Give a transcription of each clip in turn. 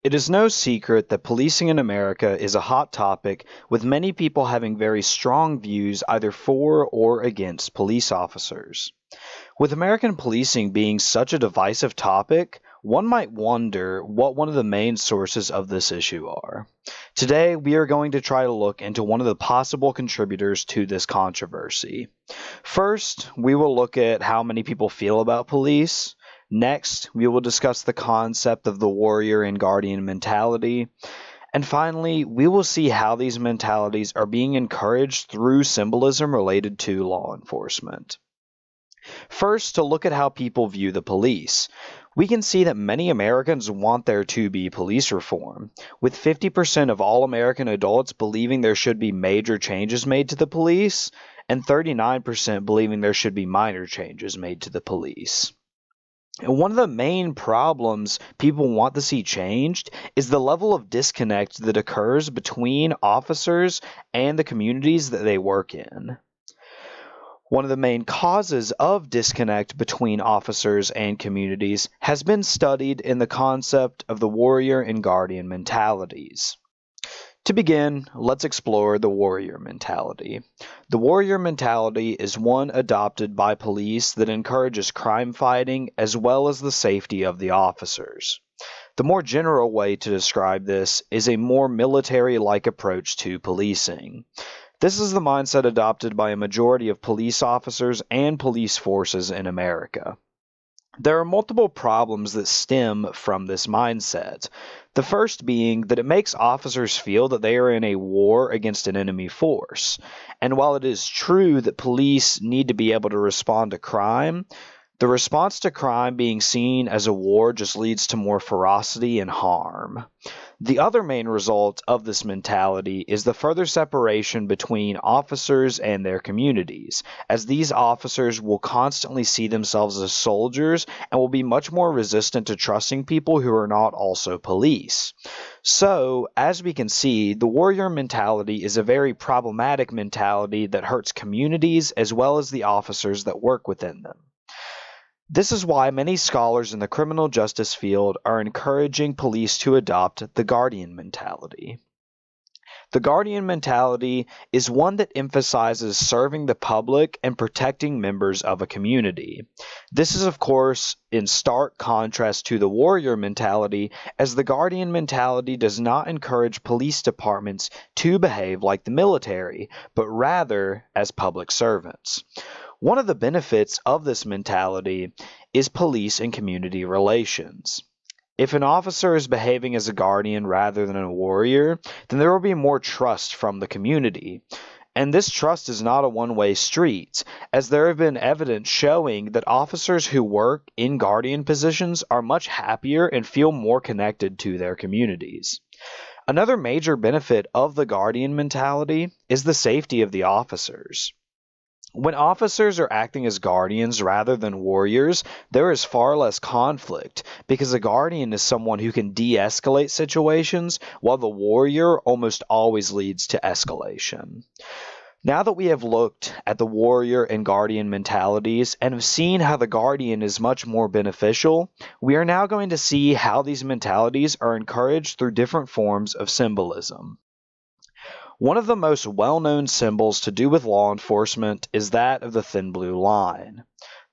It is no secret that policing in America is a hot topic, with many people having very strong views either for or against police officers. With American policing being such a divisive topic, one might wonder what one of the main sources of this issue are. Today, we are going to try to look into one of the possible contributors to this controversy. First, we will look at how many people feel about police. Next, we will discuss the concept of the warrior and guardian mentality. And finally, we will see how these mentalities are being encouraged through symbolism related to law enforcement. First, to look at how people view the police. We can see that many Americans want there to be police reform, with 50% of all American adults believing there should be major changes made to the police, and 39% believing there should be minor changes made to the police. And one of the main problems people want to see changed is the level of disconnect that occurs between officers and the communities that they work in. One of the main causes of disconnect between officers and communities has been studied in the concept of the warrior and guardian mentalities. To begin, let's explore the warrior mentality. The warrior mentality is one adopted by police that encourages crime fighting as well as the safety of the officers. The more general way to describe this is a more military-like approach to policing. This is the mindset adopted by a majority of police officers and police forces in America. There are multiple problems that stem from this mindset. The first being that it makes officers feel that they are in a war against an enemy force. And while it is true that police need to be able to respond to crime, the response to crime being seen as a war just leads to more ferocity and harm. The other main result of this mentality is the further separation between officers and their communities, as these officers will constantly see themselves as soldiers and will be much more resistant to trusting people who are not also police. So, as we can see, the warrior mentality is a very problematic mentality that hurts communities as well as the officers that work within them. This is why many scholars in the criminal justice field are encouraging police to adopt the guardian mentality. The guardian mentality is one that emphasizes serving the public and protecting members of a community. This is, of course, in stark contrast to the warrior mentality, as the guardian mentality does not encourage police departments to behave like the military, but rather as public servants. One of the benefits of this mentality is police and community relations. If an officer is behaving as a guardian rather than a warrior, then there will be more trust from the community. And this trust is not a one-way street, as there have been evidence showing that officers who work in guardian positions are much happier and feel more connected to their communities. Another major benefit of the guardian mentality is the safety of the officers. When officers are acting as guardians rather than warriors, there is far less conflict, because a guardian is someone who can de-escalate situations, while the warrior almost always leads to escalation. Now that we have looked at the warrior and guardian mentalities and have seen how the guardian is much more beneficial, we are now going to see how these mentalities are encouraged through different forms of symbolism. One of the most well-known symbols to do with law enforcement is that of the thin blue line.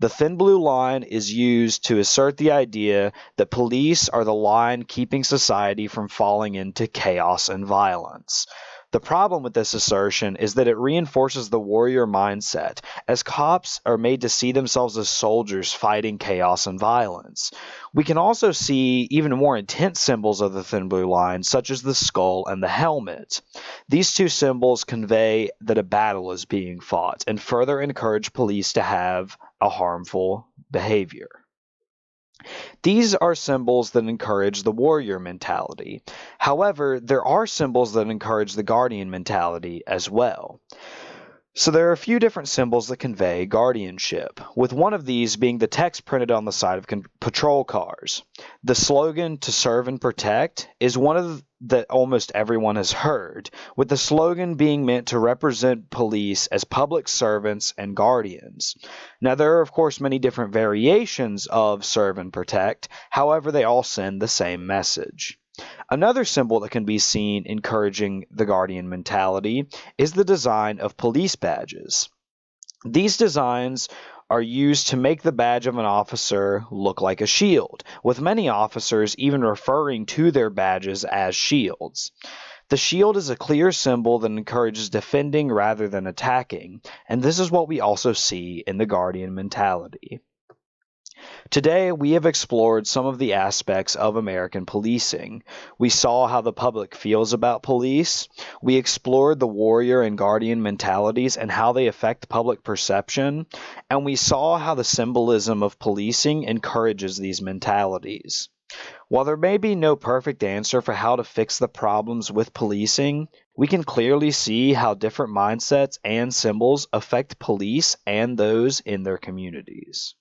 The thin blue line is used to assert the idea that police are the line keeping society from falling into chaos and violence. The problem with this assertion is that it reinforces the warrior mindset, as cops are made to see themselves as soldiers fighting chaos and violence. We can also see even more intense symbols of the thin blue line, such as the skull and the helmet. These two symbols convey that a battle is being fought and further encourage police to have a harmful behavior. These are symbols that encourage the warrior mentality. However, there are symbols that encourage the guardian mentality as well. So there are a few different symbols that convey guardianship, with one of these being the text printed on the side of patrol cars. The slogan, "To serve and protect," is one of that almost everyone has heard, with the slogan being meant to represent police as public servants and guardians. Now there are of course many different variations of serve and protect, however they all send the same message. Another symbol that can be seen encouraging the guardian mentality is the design of police badges. These designs are used to make the badge of an officer look like a shield, with many officers even referring to their badges as shields. The shield is a clear symbol that encourages defending rather than attacking, and this is what we also see in the guardian mentality. Today, we have explored some of the aspects of American policing. We saw how the public feels about police. We explored the warrior and guardian mentalities and how they affect public perception. And we saw how the symbolism of policing encourages these mentalities. While there may be no perfect answer for how to fix the problems with policing, we can clearly see how different mindsets and symbols affect police and those in their communities.